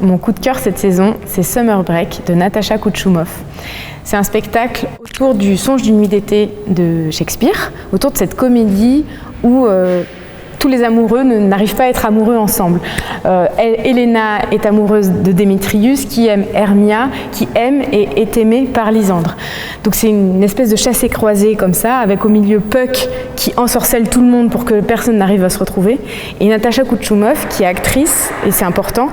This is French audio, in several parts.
Mon coup de cœur cette saison, c'est Summer Break de Natasha Kouchoumov. C'est un spectacle autour du Songe d'une nuit d'été de Shakespeare, autour de cette comédie où tous les amoureux n'arrivent pas à être amoureux ensemble. Helena est amoureuse de Démétrius, qui aime Hermia, qui aime et est aimée par Lysandre. Donc c'est une espèce de chassé-croisé comme ça, avec au milieu Puck qui ensorcelle tout le monde pour que personne n'arrive à se retrouver. Et Natasha Kouchoumov, qui est actrice, et c'est important,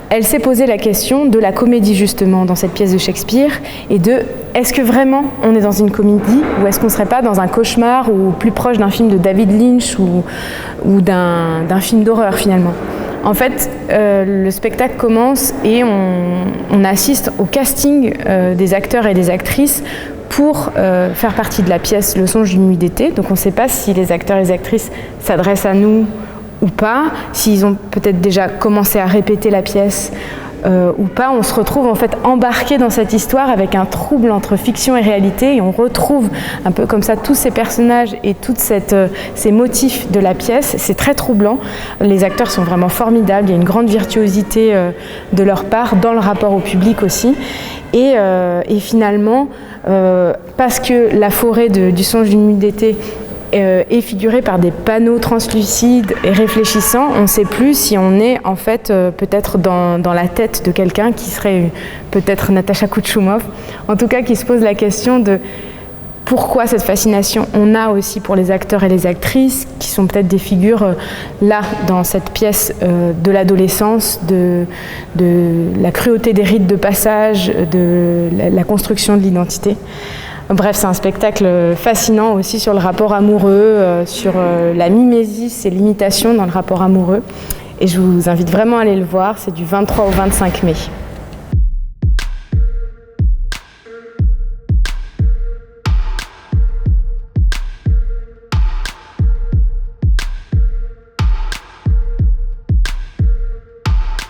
elle s'est posé la question de la comédie justement dans cette pièce de Shakespeare, et de est-ce que vraiment on est dans une comédie ou est-ce qu'on ne serait pas dans un cauchemar ou plus proche d'un film de David Lynch ou d'un film d'horreur finalement. En fait, le spectacle commence et on assiste au casting des acteurs et des actrices pour faire partie de la pièce Le Songe d'une nuit d'été. Donc on ne sait pas si les acteurs et les actrices s'adressent à nous ou pas, s'ils ont peut-être déjà commencé à répéter la pièce ou pas. On se retrouve en fait embarqué dans cette histoire avec un trouble entre fiction et réalité, et on retrouve un peu comme ça tous ces personnages et tous ces motifs de la pièce. C'est très troublant. Les acteurs sont vraiment formidables, il y a une grande virtuosité de leur part dans le rapport au public aussi. Et finalement, parce que la forêt du Songe d'une nuit d'été est figurée par des panneaux translucides et réfléchissants, on ne sait plus si on est en fait peut-être dans la tête de quelqu'un qui serait peut-être Natasha Kouchoumov, en tout cas qui se pose la question de pourquoi cette fascination on a aussi pour les acteurs et les actrices qui sont peut-être des figures là dans cette pièce de l'adolescence, de la cruauté des rites de passage, de la construction de l'identité. Bref, c'est un spectacle fascinant aussi sur le rapport amoureux, sur la mimésis et l'imitation dans le rapport amoureux. Et je vous invite vraiment à aller le voir, c'est du 23 au 25 mai.